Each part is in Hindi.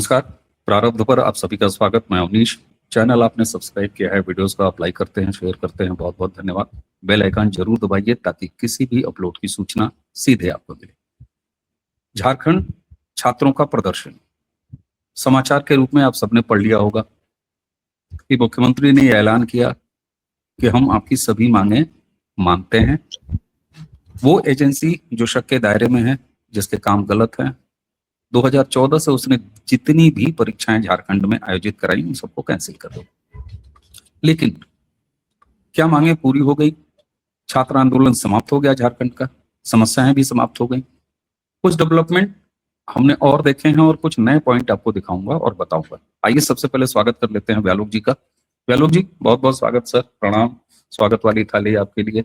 नमस्कार। प्रारब्ध पर आप सभी का स्वागत। मैं अवनीश। चैनल आपने सब्सक्राइब किया है, वीडियोस को आप लाइक करते हैं, शेयर करते हैं, बहुत बहुत धन्यवाद। बेल आइकन जरूर दबाइए ताकि किसी भी अपलोड की सूचना सीधे आपको मिले। झारखंड छात्रों का प्रदर्शन समाचार के रूप में आप सबने पढ़ लिया होगा कि मुख्यमंत्री ने ऐलान किया कि हम आपकी सभी मांगे मानते हैं। वो एजेंसी जो शक के दायरे में है, जिसके काम गलत है, 2014 से उसने जितनी भी परीक्षाएं झारखंड में आयोजित कराई उन सबको कैंसिल कर दो। लेकिन क्या मांगे पूरी हो गई? छात्र आंदोलन समाप्त हो गया झारखंड का, समस्याएं भी समाप्त हो गई। कुछ डेवलपमेंट हमने और देखे हैं और कुछ नए पॉइंट आपको दिखाऊंगा और बताऊंगा। आइए सबसे पहले स्वागत कर लेते हैं व्यालोक जी का। व्यालोक जी, बहुत बहुत स्वागत सर, प्रणाम। स्वागत वाली थाली आपके लिए।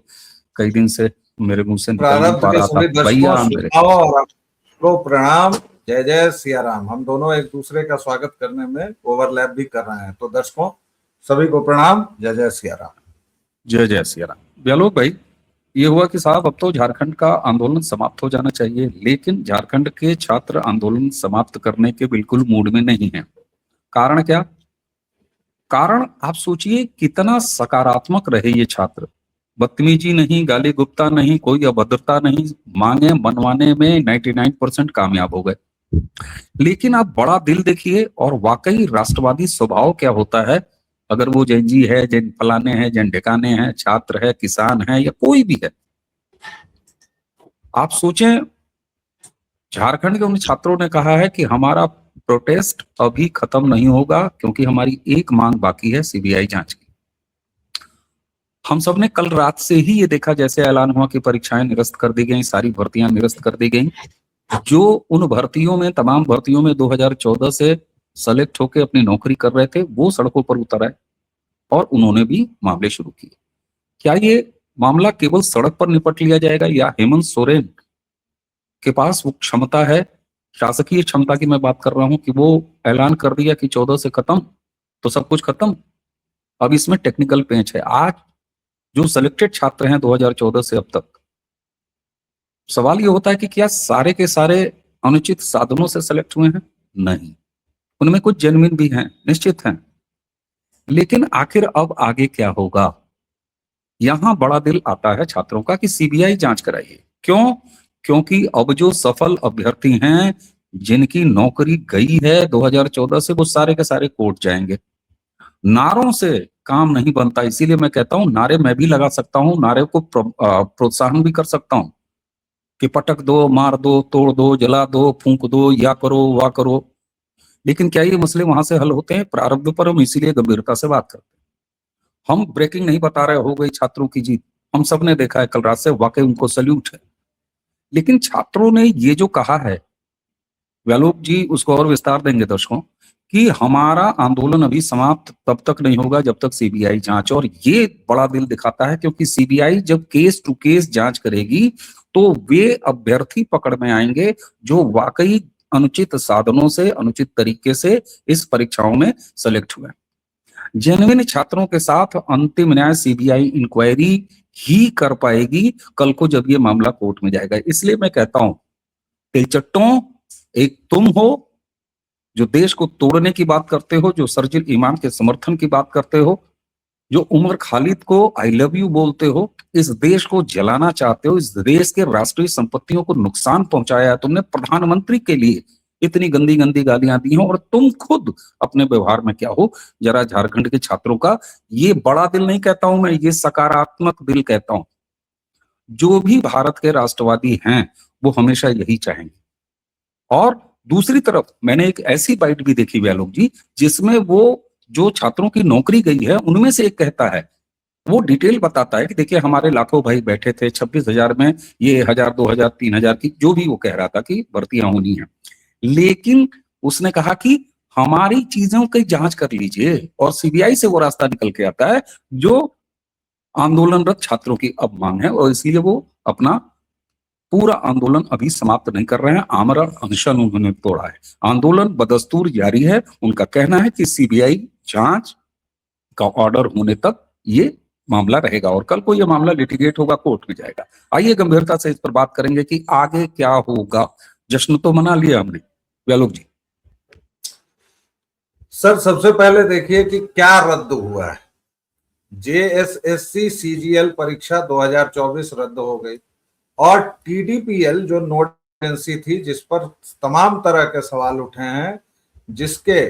कई दिन से मेरे मुंह से निकल नहीं पा रहा था भैया मेरे। आपको प्रणाम, जय जय सिया राम। हम दोनों एक दूसरे का स्वागत करने में ओवरलैप भी कर रहे हैं, तो दर्शकों सभी को प्रणाम, जय जय सिया राम। जय जय सिया राम। व्यालोक भाई, ये हुआ कि साहब अब तो झारखंड का आंदोलन समाप्त हो जाना चाहिए, लेकिन झारखंड के छात्र आंदोलन समाप्त करने के बिल्कुल मूड में नहीं है। कारण क्या? कारण आप सोचिए कितना सकारात्मक रहे ये छात्र। बदतमीजी नहीं, गाली गुप्ता नहीं, कोई अभद्रता नहीं, मांगे मनवाने में 99% कामयाब हो गए। लेकिन आप बड़ा दिल देखिए और वाकई राष्ट्रवादी स्वभाव क्या होता है। अगर वो जैन जी है, जैन फलाने हैं, जैन ढिकाने हैं, छात्र है, किसान है या कोई भी है, आप सोचें झारखंड के उन छात्रों ने कहा है कि हमारा प्रोटेस्ट अभी खत्म नहीं होगा क्योंकि हमारी एक मांग बाकी है, सीबीआई जांच की। हम सब ने कल रात से ही ये देखा, जैसे ऐलान हुआ कि परीक्षाएं निरस्त कर दी गई, सारी भर्तियां निरस्त कर दी गई। जो उन भर्तियों में, तमाम भर्तियों में 2014 से सेलेक्ट होकर अपनी नौकरी कर रहे थे, वो सड़कों पर उतर आए और उन्होंने भी मामले शुरू किए। क्या ये मामला केवल सड़क पर निपट लिया जाएगा या हेमंत सोरेन के पास वो क्षमता है, शासकीय क्षमता की मैं बात कर रहा हूं, कि वो ऐलान कर दिया कि 14 से खत्म तो सब कुछ खत्म? अब इसमें टेक्निकल पेंच है। आज जो सिलेक्टेड छात्र हैं 2014 से अब तक, सवाल ये होता है कि क्या सारे के सारे अनुचित साधनों से सेलेक्ट हुए हैं? नहीं, उनमें कुछ जेन्युइन भी हैं, निश्चित हैं। लेकिन आखिर अब आगे क्या होगा? यहां बड़ा दिल आता है छात्रों का कि सीबीआई जांच कराइए। क्यों? क्योंकि अब जो सफल अभ्यर्थी हैं, जिनकी नौकरी गई है 2014 से, वो सारे के सारे कोर्ट जाएंगे। नारों से काम नहीं बनता, इसीलिए मैं कहता हूं नारे मैं भी लगा सकता हूं, नारे को प्रोत्साहन भी कर सकता हूं कि पटक दो, मार दो, तोड़ दो, जला दो, फूंक दो, या करो वाह करो। लेकिन क्या ये मसले वहां से हल होते हैं? प्रारब्ध पर हम इसीलिए गंभीरता से बात करते हैं। हम ब्रेकिंग नहीं बता रहे हो गई छात्रों की जीत, हम सब ने देखा है कल रात से, वाकई उनको सल्यूट है। लेकिन छात्रों ने ये जो कहा है, व्यालोक जी उसको और विस्तार देंगे दर्शकों, कि हमारा आंदोलन अभी समाप्त तब तक नहीं होगा जब तक सीबीआई जांच। और ये बड़ा दिल दिखाता है क्योंकि सीबीआई जब केस टू केस जांच करेगी तो वे अभ्यर्थी पकड़ में आएंगे जो वाकई अनुचित साधनों से, अनुचित तरीके से इस परीक्षाओं में सेलेक्ट हुए। जेन्युइन छात्रों के साथ अंतिम न्याय सीबीआई इंक्वायरी ही कर पाएगी कल को जब ये मामला कोर्ट में जाएगा। इसलिए मैं कहता हूं, तिलचट्टों, एक तुम हो जो देश को तोड़ने की बात करते हो, जो सर्जिल ईमान के समर्थन की बात करते हो, जो उमर खालिद को आई लव यू बोलते हो, इस देश को जलाना चाहते हो, इस देश के राष्ट्रीय संपत्तियों को नुकसान पहुंचाया है तुमने, प्रधानमंत्री के लिए इतनी गंदी गंदी गालियां दी हो, और तुम खुद अपने व्यवहार में क्या हो, जरा झारखंड के छात्रों का ये बड़ा दिल नहीं कहता हूं मैं, ये सकारात्मक दिल कहता हूं। जो भी भारत के राष्ट्रवादी हैं वो हमेशा यही चाहेंगे। और दूसरी तरफ मैंने एक ऐसी बाइट भी देखी व्यालोक जी, जिसमें वो जो छात्रों की नौकरी गई है उनमें से एक कहता है, वो डिटेल बताता है कि देखिए हमारे लाखों भाई बैठे थे, 26,000 में ये 1,000, 2,000, 3,000 की जो भी वो कह रहा था कि भर्तियां होनी है, लेकिन उसने कहा कि हमारी चीजों की जांच कर लीजिए। और सीबीआई से वो रास्ता निकल के आता है जो आंदोलनरत छात्रों की अब मांग है, और इसलिए वो अपना पूरा आंदोलन अभी समाप्त नहीं कर रहे हैं। आमरण अनशन उन्होंने तोड़ा है, आंदोलन बदस्तूर जारी है। उनका कहना है कि सीबीआई जांच का ऑर्डर होने तक ये मामला रहेगा और कल को ये मामला लिटिगेट होगा, कोर्ट में जाएगा। आइए गंभीरता से इस पर बात करेंगे कि आगे क्या होगा। जश्न तो मना लिया हमने, व्यालोक जी। सर सबसे पहले देखिए कि क्या रद्द हुआ है। जेएसएससी सीजीएल परीक्षा 2024 रद्द हो गई और टीडीपीएल जो नोडल एजेंसी थी जिस पर तमाम तरह के सवाल उठे हैं, जिसके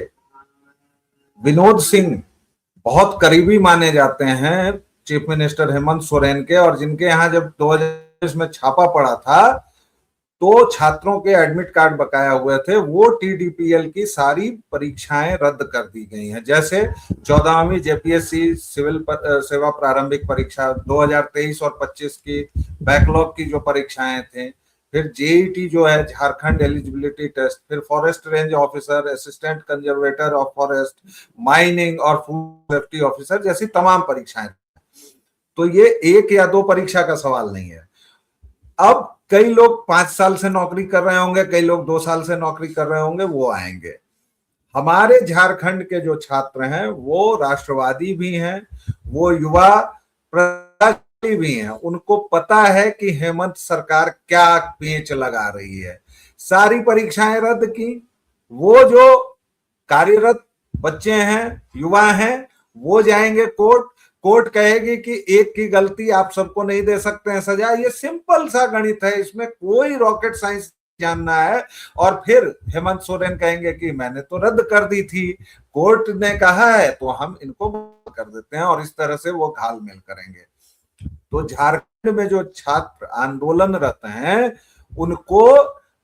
विनोद सिंह बहुत करीबी माने जाते हैं चीफ मिनिस्टर हेमंत सोरेन के, और जिनके यहाँ जब 2020 में छापा पड़ा था तो छात्रों के एडमिट कार्ड बकाया हुए थे, वो टीडीपीएल की सारी परीक्षाएं रद्द कर दी गई हैं। जैसे 14वीं जेपीएससी सिविल सेवा प्रारंभिक परीक्षा 2023 और 25 की बैकलॉग की जो परीक्षाएं थे, फिर जेईटी जो है झारखंड एलिजिबिलिटी टेस्ट, फिर forest range officer, assistant conservator of forest, mining और फूड सेफ्टी ऑफिसर जैसी तमाम परीक्षाएं। तो ये एक या दो परीक्षा का सवाल नहीं है। अब कई लोग 5 साल से नौकरी कर रहे होंगे, कई लोग 2 साल से नौकरी कर रहे होंगे, वो आएंगे। हमारे झारखंड के जो छात्र हैं वो राष्ट्रवादी भी हैं, वो युवा प्रजापति भी हैं, उनको पता है कि हेमंत सरकार क्या पेंच लगा रही है। सारी परीक्षाएं रद्द की। वो जो कार्यरत बच्चे हैं, युवा हैं, वो जाएंगे कोर्ट, कोर्ट कहेगी कि एक की गलती आप सबको नहीं दे सकते हैं सजा। ये सिंपल सा गणित है, इसमें कोई रॉकेट साइंस जानना है। और फिर हेमंत सोरेन कहेंगे कि मैंने तो रद्द कर दी थी, कोर्ट ने कहा है तो हम इनको कर देते हैं, और इस तरह से वो घालमेल करेंगे। तो झारखंड में जो छात्र आंदोलनरत हैं उनको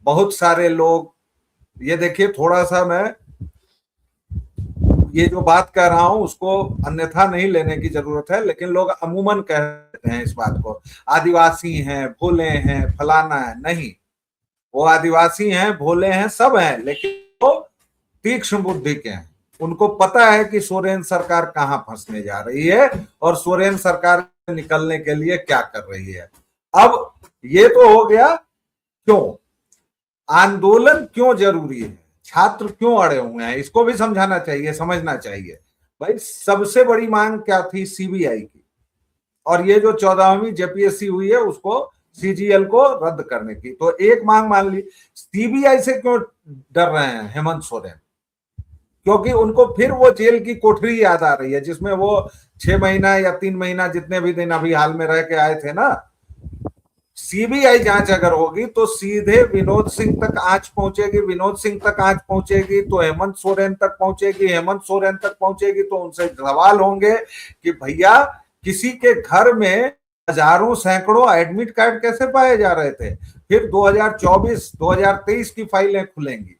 बहुत सारे लोग, ये देखिए थोड़ा सा मैं ये जो बात कह रहा हूं उसको अन्यथा नहीं लेने की जरूरत है, लेकिन लोग अमूमन कहते हैं इस बात को, आदिवासी हैं, भोले हैं, फलाना है। नहीं, वो आदिवासी हैं, भोले हैं, सब हैं, लेकिन वो तीक्ष्ण बुद्धि के हैं। उनको पता है कि सोरेन सरकार कहां फंसने जा रही है और सोरेन सरकार निकलने के लिए क्या कर रही है। अब ये तो हो गया क्यों आंदोलन क्यों जरूरी है, छात्र क्यों अड़े हुए हैं, इसको भी समझाना चाहिए, समझना चाहिए। भाई सबसे बड़ी मांग क्या थी? सीबीआई की। और ये जो 14वीं जेपीएससी हुई है उसको सीजीएल को रद्द करने की। तो एक मांग मान ली। सीबीआई से क्यों डर रहे हैं हेमंत सोरेन? क्योंकि उनको फिर वो जेल की कोठरी याद आ रही है जिसमें वो 6 महीना या 3 महीना जितने भी दिन अभी हाल में रह के आए थे ना। सीबीआई जांच अगर होगी तो सीधे विनोद सिंह तक आंच पहुंचेगी, विनोद सिंह तक आंच पहुंचेगी तो हेमंत सोरेन तक पहुंचेगी, हेमंत सोरेन तक पहुंचेगी तो उनसे सवाल होंगे कि भैया किसी के घर में हजारों सैकड़ों एडमिट कार्ड कैसे पाए जा रहे थे। फिर 2024 2023 की फाइलें खुलेंगी।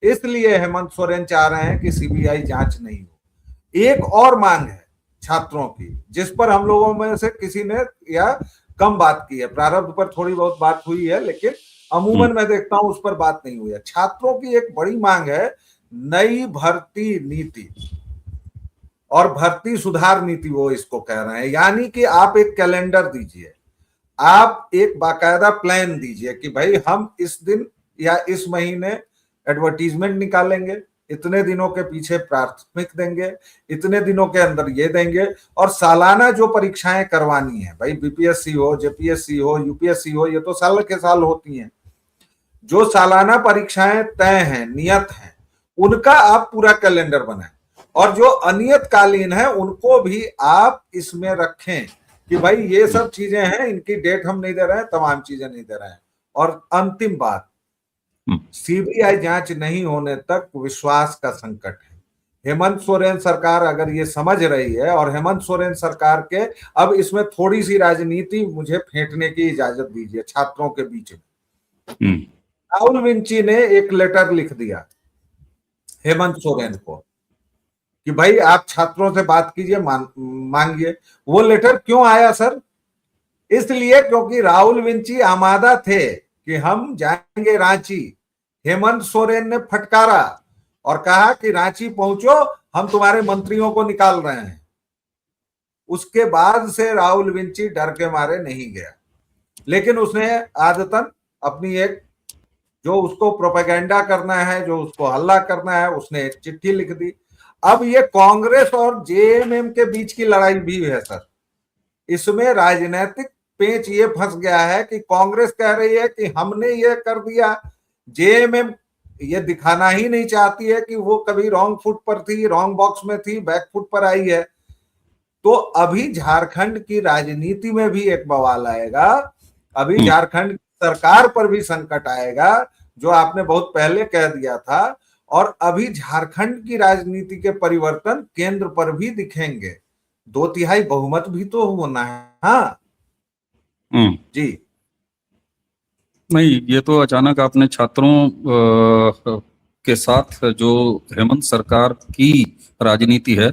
इसलिए हेमंत सोरेन चाह रहे हैं कि सीबीआई जांच नहीं हो। एक और मांग है छात्रों की जिस पर हम लोगों में से किसी ने या कम बात की है, प्रारंभ पर थोड़ी बहुत बात हुई है, लेकिन अमूमन मैं देखता हूं उस पर बात नहीं हुई है। छात्रों की एक बड़ी मांग है नई भर्ती नीति और भर्ती सुधार नीति, वो इसको कह रहे हैं। यानी कि आप एक कैलेंडर दीजिए, आप एक बाकायदा प्लान दीजिए कि भाई हम इस दिन या इस महीने एडवर्टीजमेंट निकालेंगे, इतने दिनों के पीछे प्राथमिक देंगे, इतने दिनों के अंदर ये देंगे, और सालाना जो परीक्षाएं करवानी है, भाई बीपीएससी हो, जेपीएससी हो, यूपीएससी हो, ये तो साल के साल होती हैं। जो सालाना परीक्षाएं तय हैं, नियत हैं, उनका आप पूरा कैलेंडर बनाएं, और जो अनियतकालीन है उनको भी आप इसमें रखें कि भाई ये सब चीजें हैं, इनकी डेट हम नहीं दे रहे हैं, तमाम चीजें नहीं दे रहे हैं। और अंतिम बात, सीबीआई जांच नहीं होने तक विश्वास का संकट है। हेमंत सोरेन सरकार अगर ये समझ रही है, और हेमंत सोरेन सरकार के अब इसमें थोड़ी सी राजनीति मुझे फेंटने की इजाजत दीजिए छात्रों के बीच में। राहुल विंची ने एक लेटर लिख दिया हेमंत सोरेन को कि भाई आप छात्रों से बात कीजिए, मांगिए। वो लेटर क्यों आया सर? इसलिए क्योंकि राहुल विंची आमादा थे कि हम जाएंगे रांची। हेमंत सोरेन ने फटकारा और कहा कि रांची पहुंचो, हम तुम्हारे मंत्रियों को निकाल रहे हैं। उसके बाद से राहुल विंची डर के मारे नहीं गया, लेकिन उसने आदतन अपनी एक जो उसको प्रोपेगेंडा करना है, जो उसको हल्ला करना है, उसने एक चिट्ठी लिख दी। अब ये कांग्रेस और जेएमएम के बीच की लड़ाई भी है सर। इसमें राजनीतिक पेंच ये फंस गया है कि कांग्रेस कह रही है कि हमने ये कर दिया, जेएमएम ये दिखाना ही नहीं चाहती है कि वो कभी रॉन्ग फुट पर थी, रॉन्ग बॉक्स में थी, बैक फुट पर आई है। तो अभी झारखंड की राजनीति में भी एक बवाल आएगा, अभी झारखंड सरकार पर भी संकट आएगा, जो आपने बहुत पहले कह दिया था। और अभी झारखंड की राजनीति के परिवर्तन केंद्र पर भी दिखेंगे। 2/3 बहुमत भी तो होना है। हाँ जी। नहीं, ये तो अचानक आपने छात्रों के साथ जो हेमंत सरकार की राजनीति है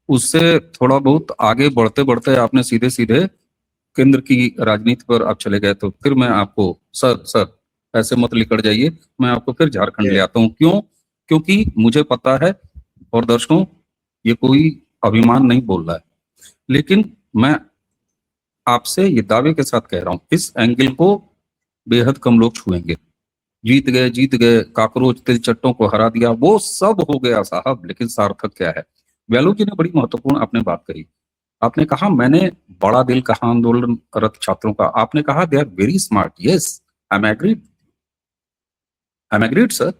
उससे थोड़ा बहुत आगे बढ़ते बढ़ते आपने सीधे सीधे केंद्र की राजनीति पर आप चले गए। तो फिर मैं आपको सर ऐसे मत लिकड़ जाइए, मैं आपको फिर झारखंड ले आता हूँ। क्यों? क्योंकि मुझे पता है, और दर्शकों, ये कोई अभिमान नहीं बोल रहा है, लेकिन मैं आपसे ये दावे के साथ कह रहा हूँ, इस एंगल को बेहद कम लोग छुएंगे। जीत गए, काकरोच तिलचट्टों को हरा दिया, वो सब हो गया साहब, लेकिन सार्थक क्या है? व्यालू जी ने बड़ी महत्वपूर्ण आपने बात कही। आपने कहा मैंने बड़ा दिल कहा आंदोलनरत छात्रों का। आपने कहा they are very smart. Yes, I am agreed sir.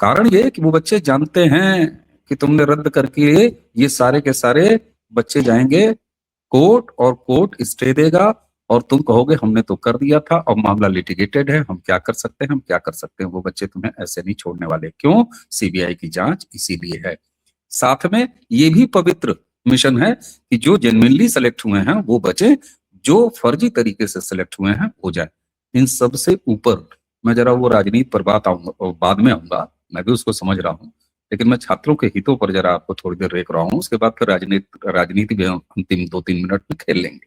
कारण ये कि वो बच्चे जानते हैं कि तुमने रद्द करके ये सारे के सारे बच्चे जाएंगे कोर्ट, और कोर्ट स्टे देगा, और तुम कहोगे हमने तो कर दिया था, अब मामला लिटिगेटेड है, हम क्या कर सकते हैं, हम क्या कर सकते हैं। वो बच्चे तुम्हें ऐसे नहीं छोड़ने वाले। क्यों? सीबीआई की जांच इसीलिए है। साथ में ये भी पवित्र मिशन है कि जो जेन्युइनली सेलेक्ट हुए हैं वो बचे, जो फर्जी तरीके से सेलेक्ट हुए हैं हो जाए। इन सब से ऊपर मैं जरा वो राजनीति पर बात आऊंगा, बाद में आऊंगा, मैं भी उसको समझ रहा हूँ, लेकिन मैं छात्रों के हितों पर जरा आपको थोड़ी देर रोक रहा हूँ। उसके बाद फिर राजनीति भी हम अंतिम 2-3 मिनट में खेल लेंगे।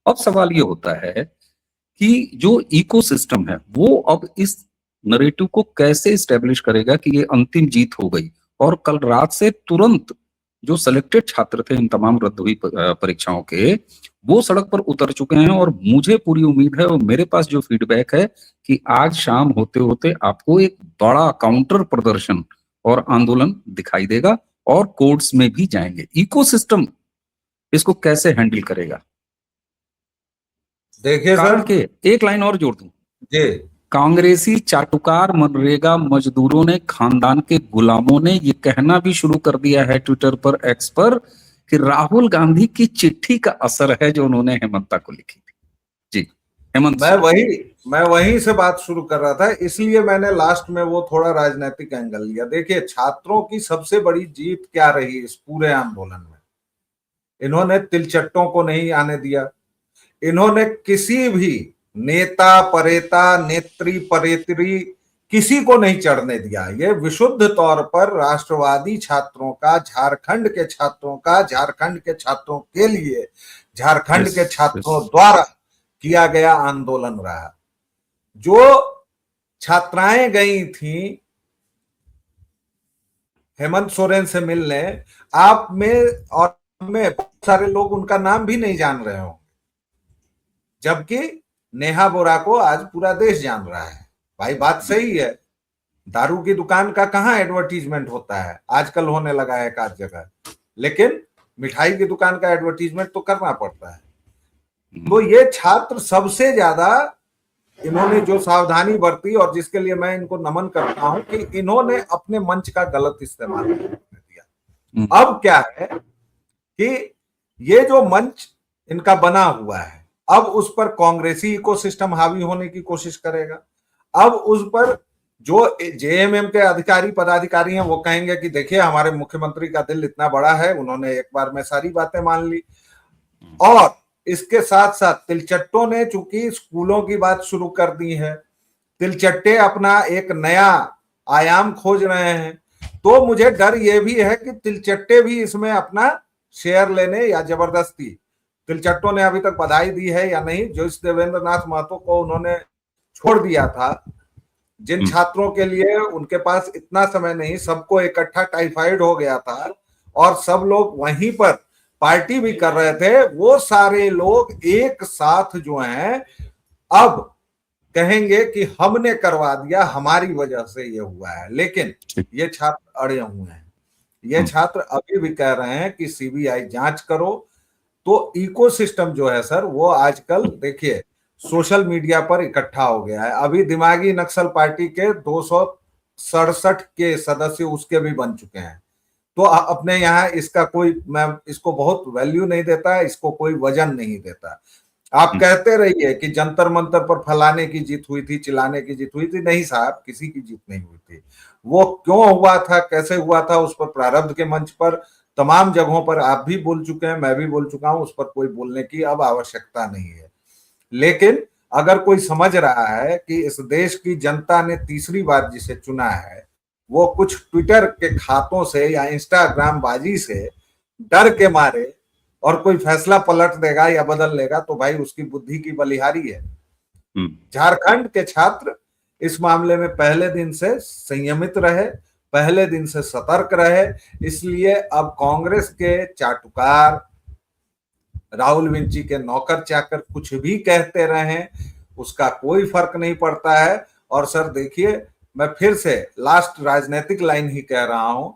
अब सवाल ये होता है कि जो इकोसिस्टम है वो अब इस नरेटिव को कैसे स्टेब्लिश करेगा कि ये अंतिम जीत हो गई। और कल रात से तुरंत जो सिलेक्टेड छात्र थे इन तमाम रद्द हुई परीक्षाओं के, वो सड़क पर उतर चुके हैं, और मुझे पूरी उम्मीद है, और मेरे पास जो फीडबैक है, कि आज शाम होते होते आपको एक बड़ा काउंटर प्रदर्शन और आंदोलन दिखाई देगा, और कोर्ट्स में भी जाएंगे। इकोसिस्टम इसको कैसे हैंडल करेगा? देखिए कारण सर, के एक लाइन और जोड़ दूं, जी, कांग्रेसी चाटुकार मनरेगा मजदूरों ने, खानदान के गुलामों ने ये कहना भी शुरू कर दिया है ट्विटर पर, एक्स पर, कि राहुल गांधी की चिट्ठी का असर है जो उन्होंने हेमंता को लिखी थी। जी हेमंत, मैं वहीं से बात शुरू कर रहा था, इसलिए मैंने लास्ट में वो थोड़ा राजनीतिक एंगल लिया। देखिए, छात्रों की सबसे बड़ी जीत क्या रही इस पूरे आंदोलन में? इन्होंने तिलचट्टों को नहीं आने दिया, इन्होंने किसी भी नेता परेता, नेत्री परेत्री, किसी को नहीं चढ़ने दिया। ये विशुद्ध तौर पर राष्ट्रवादी छात्रों का, झारखंड के छात्रों का, झारखंड के छात्रों के लिए, झारखंड के छात्रों द्वारा किया गया आंदोलन रहा। जो छात्राएं गई थी हेमंत सोरेन से मिलने, आप में और में बहुत सारे लोग उनका नाम भी नहीं जान रहे हो, जबकि नेहा बोरा को आज पूरा देश जान रहा है। भाई बात सही है, दारू की दुकान का कहाँ एडवर्टीजमेंट होता है, आजकल होने लगा है एक आध जगह, लेकिन मिठाई की दुकान का एडवर्टीजमेंट तो करना पड़ता है। तो ये छात्र सबसे ज्यादा, इन्होंने जो सावधानी बरती, और जिसके लिए मैं इनको नमन करता हूं, कि इन्होंने अपने मंच का गलत इस्तेमाल नहीं करने दिया। अब क्या है कि ये जो मंच इनका बना हुआ है, अब उस पर कांग्रेसी इकोसिस्टम हावी होने की कोशिश करेगा। अब उस पर जो जेएमएम के अधिकारी पदाधिकारी हैं वो कहेंगे कि देखिए हमारे मुख्यमंत्री का दिल इतना बड़ा है, उन्होंने एक बार में सारी बातें मान ली। और इसके साथ साथ तिलचट्टों ने चूंकि स्कूलों की बात शुरू कर दी है, तिलचट्टे अपना एक नया आयाम खोज रहे हैं, तो मुझे डर ये भी है कि तिलचट्टे भी इसमें अपना शेयर लेने, या जबरदस्ती, तिलचट्टों ने अभी तक बधाई दी है या नहीं, जो इस देवेंद्र नाथ महतो को उन्होंने छोड़ दिया था, जिन छात्रों के लिए उनके पास इतना समय नहीं, सबको इकट्ठा टाइफाइड हो गया था और सब लोग वहीं पर पार्टी भी कर रहे थे, वो सारे लोग एक साथ जो हैं अब कहेंगे कि हमने करवा दिया, हमारी वजह से ये हुआ है। लेकिन ये छात्र अड़े हुए हैं, ये छात्र अभी भी कह रहे हैं कि सीबीआई जांच करो। तो इकोसिस्टम जो है सर, वो आजकल देखिए सोशल मीडिया पर इकट्ठा हो गया है। अभी दिमागी नक्सल पार्टी के 67 के सदस्य उसके भी बन चुके हैं। तो अपने यहाँ इसका कोई, मैं इसको बहुत वैल्यू नहीं देता है, इसको कोई वजन नहीं देता। आप कहते रहिए कि जंतर मंतर पर फलाने की जीत हुई थी, चिल्लाने की जीत हुई थी, नहीं साहब, किसी की जीत नहीं हुई थी। वो क्यों हुआ था, कैसे हुआ था, उस पर प्रारब्ध के मंच पर तमाम जगहों पर आप भी बोल चुके हैं, मैं भी बोल चुका हूं, उस पर कोई बोलने की अब आवश्यकता नहीं है। लेकिन अगर कोई समझ रहा है कि इस देश की जनता ने तीसरी बार जिसे चुना है वो कुछ ट्विटर के खातों से या इंस्टाग्राम बाजी से डर के मारे और कोई फैसला पलट देगा या बदल लेगा, तो भाई उसकी बुद्धि की बलिहारी है। झारखंड के छात्र इस मामले में पहले दिन से संयमित रहे, पहले दिन से सतर्क रहे, इसलिए अब कांग्रेस के चाटुकार, राहुल विंची के नौकर चाकर कुछ भी कहते रहें, उसका कोई फर्क नहीं पड़ता है। और सर देखिए, मैं फिर से लास्ट राजनीतिक लाइन ही कह रहा हूं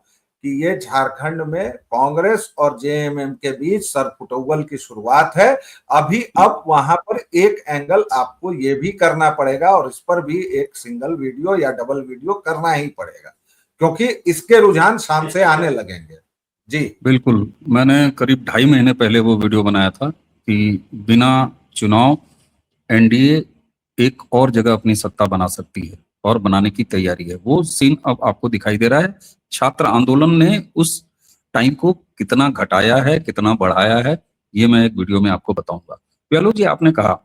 कि ये झारखंड में कांग्रेस और जेएमएम के बीच सरफुटौल की शुरुआत है अभी। अब वहां पर एक एंगल आपको ये भी करना पड़ेगा और इस पर भी एक सिंगल वीडियो या डबल वीडियो करना ही पड़ेगा, क्योंकि इसके रुझान शाम से आने लगेंगे। जी बिल्कुल, मैंने करीब 2.5 महीने पहले वो वीडियो बनाया था कि बिना चुनाव एनडीए एक और जगह अपनी सत्ता बना सकती है और बनाने की तैयारी है। वो सीन अब आपको दिखाई दे रहा है। छात्र आंदोलन ने उस टाइम को कितना घटाया है, कितना बढ़ाया है, ये मैं एक वीडियो में आपको बताऊंगा। प्यालो जी, आपने कहा,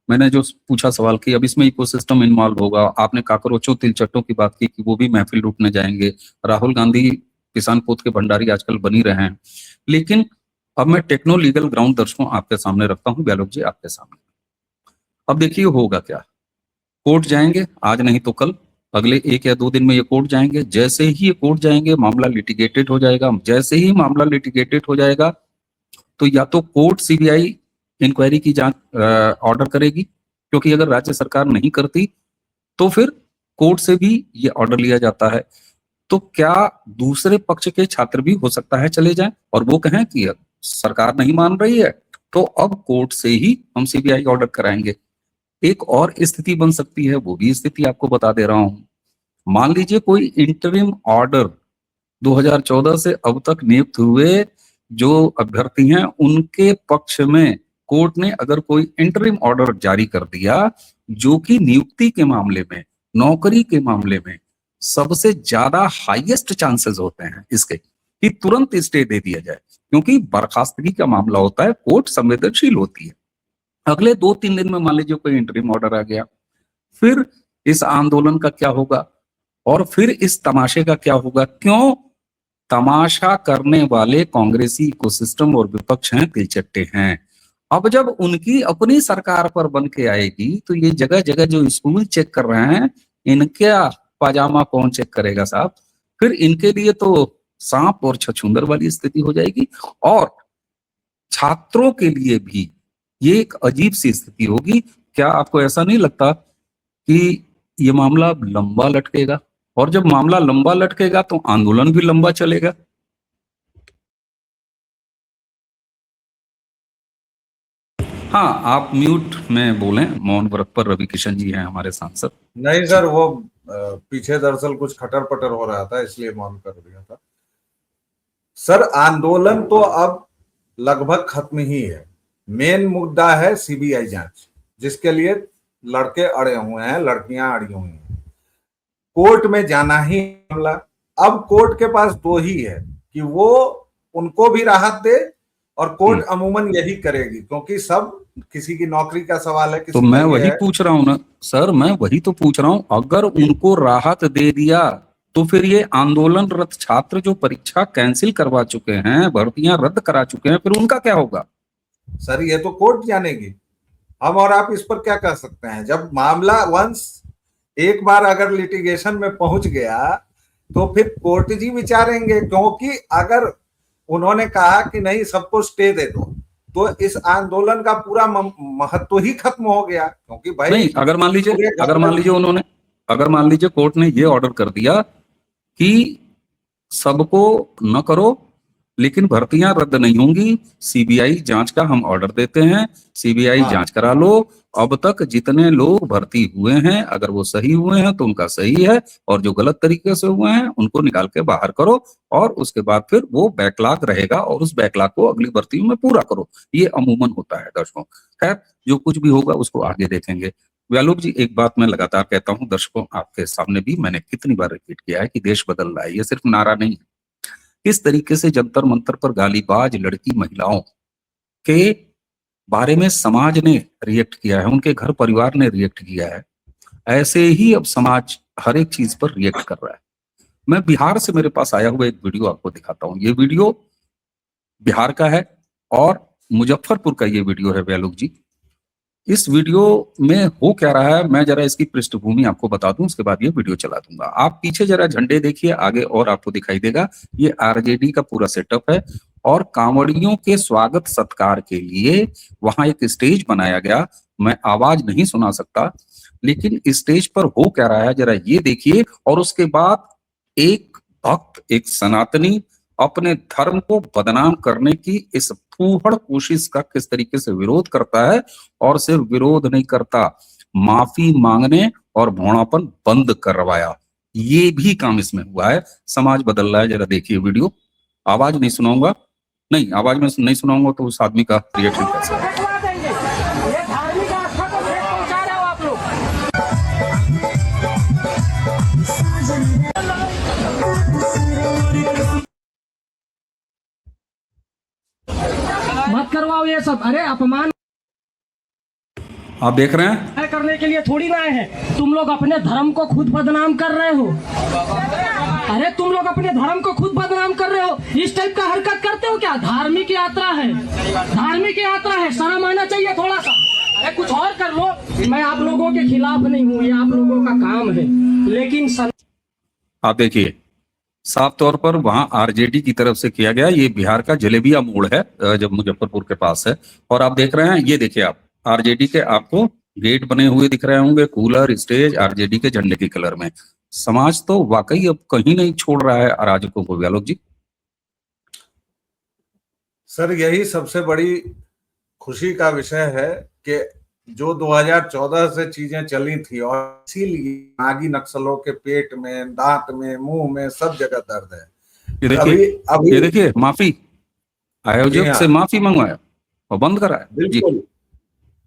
मैंने जो पूछा सवाल कि अब इसमें इकोसिस्टम इन्वॉल्व होगा, आपने काकरोचों तिलचट्टों की बात की कि वो भी महफिल लूटने जाएंगे, राहुल गांधी किसान पोत के भंडारी आजकल बनी रहे हैं। लेकिन अब मैं टेक्नो लीगल ग्राउंड दर्शकों आपके सामने रखता हूं, ब्यालोक जी आपके सामने। अब देखिए होगा क्या। कोर्ट जाएंगे, आज नहीं तो कल, अगले 1 या 2 दिन में ये कोर्ट जाएंगे। जैसे ही ये कोर्ट जाएंगे मामला लिटिगेटेड हो जाएगा। जैसे ही मामला लिटिगेटेड हो जाएगा तो या तो कोर्ट सीबीआई इंक्वायरी की जांच ऑर्डर करेगी, क्योंकि अगर राज्य सरकार नहीं करती तो फिर कोर्ट से भी ये ऑर्डर लिया जाता है। तो क्या दूसरे पक्ष के छात्र भी हो सकता है चले जाएं और वो कहें कि सरकार नहीं मान रही है तो अब कोर्ट से ही हम सीबीआई ऑर्डर कराएंगे। एक और स्थिति बन सकती है, वो भी स्थिति आपको बता दे रहा हूं। मान लीजिए कोई इंटरिम ऑर्डर 2014 से अब तक नियुक्त हुए जो अभ्यर्थी हैं उनके पक्ष में कोर्ट ने अगर कोई इंटरिम ऑर्डर जारी कर दिया जो कि नियुक्ति के मामले में, नौकरी के मामले में सबसे ज्यादा हाईएस्ट चांसेस होते हैं इसके कि तुरंत स्टे दे दिया जाए, क्योंकि बर्खास्तगी का मामला होता है, कोर्ट संवेदनशील होती है। अगले 2-3 दिन में मान लीजिए कोई इंटरिम ऑर्डर आ गया, फिर इस आंदोलन का क्या होगा और फिर इस तमाशे का क्या होगा। क्यों? तमाशा करने वाले कांग्रेसी इकोसिस्टम और विपक्ष हैं, तिलचट्टे हैं। अब जब उनकी अपनी सरकार पर बन के आएगी तो ये जगह जगह जो स्कूल चेक कर रहे हैं, इनका पाजामा कौन चेक करेगा साहब? फिर इनके लिए तो सांप और छछूंदर वाली स्थिति हो जाएगी। और छात्रों के लिए भी ये एक अजीब सी स्थिति होगी। क्या आपको ऐसा नहीं लगता कि ये मामला लंबा लटकेगा? और जब मामला लंबा लटकेगा तो आंदोलन भी लंबा चलेगा। हाँ, आप म्यूट में बोलें, मौन व्रत पर रवि किशन जी हैं हमारे सांसद। नहीं सर, वो पीछे दरअसल कुछ खटर पटर हो रहा था इसलिए मौन कर दिया था। सर आंदोलन तो अब लगभग खत्म ही है। मेन मुद्दा है सीबीआई जांच, जिसके लिए लड़के अड़े हुए हैं, लड़कियां अड़ी हुई हैं। कोर्ट में जाना ही मामला। अब कोर्ट के पास 2 ही है कि वो उनको भी राहत दे, और कोर्ट अमूमन यही करेगी, क्योंकि सब किसी की नौकरी का सवाल है। तो मैं वही पूछ रहा हूं ना सर, मैं वही तो पूछ रहा हूं, अगर उनको राहत दे दिया तो फिर ये आंदोलनरत छात्र जो परीक्षा कैंसिल करवा चुके हैं, भर्तियां रद्द करा चुके हैं, फिर उनका क्या होगा? सर ये तो कोर्ट जानेगी। हम और आप इस पर क्या कह सकते हैं? जब मामला वंस एक बार अगर लिटिगेशन में पहुंच गया तो फिर कोर्ट जी विचारेंगे, क्योंकि अगर उन्होंने कहा कि नहीं सबको स्टे दे दो तो इस आंदोलन का पूरा महत्व ही खत्म हो गया। क्योंकि भाई नहीं, अगर मान लीजिए कोर्ट ने ये ऑर्डर कर दिया कि सबको न करो, लेकिन भर्तियां रद्द नहीं होंगी। सीबीआई जांच का हम ऑर्डर देते हैं, सीबीआई हाँ। जांच करा लो। अब तक जितने लोग भर्ती हुए हैं, अगर वो सही हुए हैं तो उनका सही है, और जो गलत तरीके से हुए हैं उनको निकाल के बाहर करो, और उसके बाद फिर वो बैकलॉग रहेगा और उस बैकलॉग को अगली भर्तियों में पूरा करो। ये अमूमन होता है दर्शकों। खैर, जो कुछ भी होगा उसको आगे देखेंगे। व्यालोक जी, एक बात मैं लगातार कहता हूं दर्शकों, आपके सामने भी मैंने कितनी बार रिपीट किया है कि देश बदल रहा है, ये सिर्फ नारा नहीं है। किस तरीके से जंतर मंतर पर गालीबाज लड़की महिलाओं के बारे में समाज ने रिएक्ट किया है, उनके घर परिवार ने रिएक्ट किया है, ऐसे ही अब समाज हर एक चीज पर रिएक्ट कर रहा है। मैं बिहार से मेरे पास आया हुआ एक वीडियो आपको दिखाता हूं। ये वीडियो बिहार का है और मुजफ्फरपुर का ये वीडियो है व्यालोक जी। इस वीडियो में हो क्या रहा है, मैं जरा इसकी पृष्ठभूमि आपको बता दूं, उसके बाद ये वीडियो चला दूंगा। आप पीछे जरा झंडे देखिए, आगे और आपको दिखाई देगा। ये आरजेडी का पूरा सेटअप है और कांवड़ियों के स्वागत सत्कार के लिए वहां एक स्टेज बनाया गया। मैं आवाज नहीं सुना सकता, लेकिन स्टेज पर हो क्या रहा है जरा ये देखिए। और उसके बाद एक भक्त, एक सनातनी अपने धर्म को बदनाम करने की इस फूहड़ कोशिश का किस तरीके से विरोध करता है, और सिर्फ विरोध नहीं करता, माफी मांगने और भोणापन बंद करवाया। ये भी काम इसमें हुआ है। समाज बदल रहा है, जरा देखिए वीडियो। आवाज नहीं सुनाऊंगा, नहीं आवाज में नहीं सुनाऊंगा तो उस आदमी का रिएक्शन कैसा है। हटवा देंगे। ये धार्मिक आस्था को ठेस पहुंचा रहे हो आप लोग। मत करवाओ ये सब। अरे अपमान आप देख रहे हैं, करने के लिए थोड़ी ना आए हैं। तुम लोग अपने धर्म को खुद बदनाम कर रहे हो। अरे तुम लोग अपने धर्म को खुद बदनाम कर रहे हो। इस टाइप का हरकत करते हो क्या? धार्मिक यात्रा है, धार्मिक यात्रा है, शर्म आना चाहिए थोड़ा सा। अरे कुछ और कर लो। मैं आप लोगों के खिलाफ नहीं हूँ, ये आप लोगों का काम है, लेकिन आप देखिए साफ तौर पर वहां आरजेडी की तरफ से किया गया। ये बिहार का जलेबिया मोड़ है, जब मुजफ्फरपुर के पास है। और आप देख रहे हैं, ये देखिए आप आरजेडी के आपको गेट बने हुए दिख रहे होंगे, कूलर, स्टेज आरजेडी के झंडे के कलर में। समाज तो वाकई अब कहीं नहीं छोड़ रहा है अराजकों को व्यालोक जी। सर, यही सबसे बड़ी खुशी का विषय है कि जो 2014 से चीजें चली थी, और इसीलिए नागी नक्सलों के पेट में, दांत में, मुंह में, सब जगह दर्द है। ये देखिए, ये देखिए, माफी आयोजक से माफी मंगवाया और बंद कराया। बिल्कुल।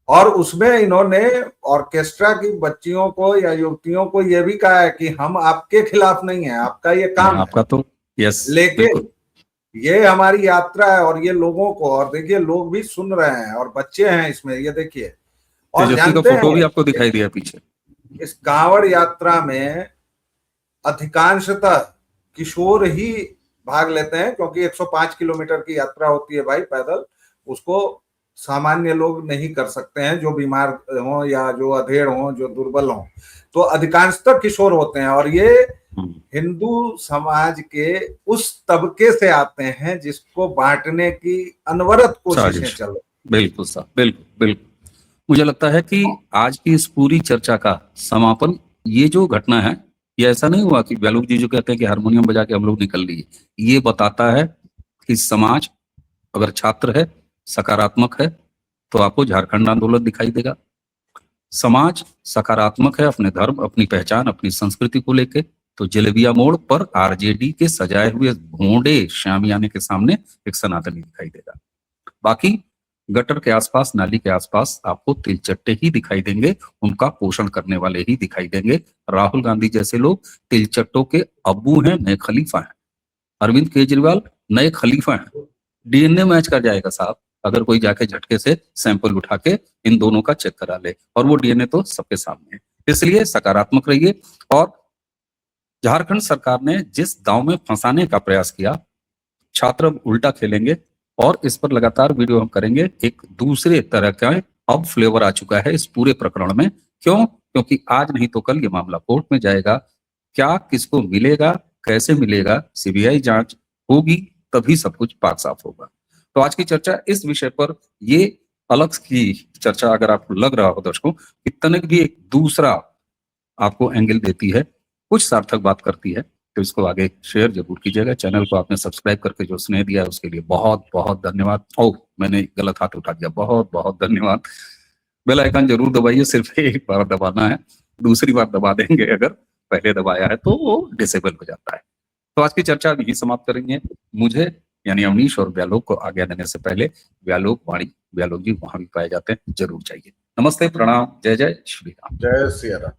और उसमें इन्होंने ऑर्केस्ट्रा की बच्चियों को या युवतियों को यह भी कहा है कि हम आपके खिलाफ नहीं है, आपका ये काम आपका तो यस, लेकिन ये हमारी यात्रा है और ये लोगों को, और देखिए लोग भी सुन रहे हैं और बच्चे हैं इसमें, ये देखिए। और तेजस्वी का फोटो भी आपको दिखाई दिया पीछे। इस कांवड़ यात्रा में अधिकांशतः किशोर ही भाग लेते हैं, क्योंकि 105 किलोमीटर की यात्रा होती है भाई पैदल। उसको सामान्य लोग नहीं कर सकते हैं, जो बीमार हों या जो अधेड़ हों, जो दुर्बल हों। तो अधिकांशतः किशोर होते हैं, और ये हिंदू समाज के उस तबके से आते हैं जिसको बांटने की अनवरत कोशिशें चल रही। बिल्कुल साहब, बिल्कुल बिल्कुल। मुझे लगता है कि आज की इस पूरी चर्चा का समापन ये जो घटना है, ये ऐसा नहीं हुआ कि व्यालोक जी जो कहते हैं कि हारमोनियम बजा के हम लोग निकल लिए। ये बताता है कि समाज अगर छात्र है, सकारात्मक है, तो आपको झारखंड आंदोलन दिखाई देगा। समाज सकारात्मक है अपने धर्म, अपनी पहचान, अपनी संस्कृति को लेके, तो जलेबिया मोड़ पर आरजेडी के सजाए हुए भोंडे शामियाने के सामने एक सनातनी दिखाई देगा। बाकी गटर के आसपास, नाली के आसपास आपको तिलचट्टे ही दिखाई देंगे, उनका पोषण करने वाले ही दिखाई देंगे। राहुल गांधी जैसे लोग तिलचट्टों के अब्बू हैं, नए खलीफा हैं। अरविंद केजरीवाल नए खलीफा हैं। डीएनए मैच कर जाएगा साहब, अगर कोई जाके झटके से सैंपल उठा के इन दोनों का चेक करा ले, और वो डीएनए तो सबके सामने है। इसलिए सकारात्मक रहिए। और झारखंड सरकार ने जिस दांव में फंसाने का प्रयास किया, छात्र उल्टा खेलेंगे, और इस पर लगातार वीडियो हम करेंगे। एक दूसरे तरह का अब फ्लेवर आ चुका है इस पूरे प्रकरण में। क्यों? क्योंकि आज नहीं तो कल ये मामला कोर्ट में जाएगा। क्या किसको मिलेगा, कैसे मिलेगा, सीबीआई जांच होगी, तभी सब कुछ पाक साफ होगा। तो आज की चर्चा इस विषय पर, ये अलग की चर्चा अगर आपको लग रहा हो दर्शकों कि तनिक भी एक दूसरा आपको एंगल देती है, कुछ सार्थक बात करती है, तो इसको आगे शेयर जरूर कीजिएगा। चैनल को आपने सब्सक्राइब करके जो स्नेह दिया है उसके लिए बहुत बहुत धन्यवाद। ओह, मैंने गलत हाथ उठा दिया, बहुत बहुत धन्यवाद। बेल आइकन जरूर दबाइए, सिर्फ एक बार दबाना है, दूसरी बार दबा देंगे अगर पहले दबाया है तो वो डिसेबल हो जाता है। तो आज की चर्चा यही समाप्त करेंगे। मुझे यानी अवनीश और व्यालोक को आज्ञा देने से पहले व्यालोक वाणी, व्यालोक जी वहां भी पाए जाते हैं, जरूर चाहिए। नमस्ते, प्रणाम, जय जय श्री राम। जय सिया राम।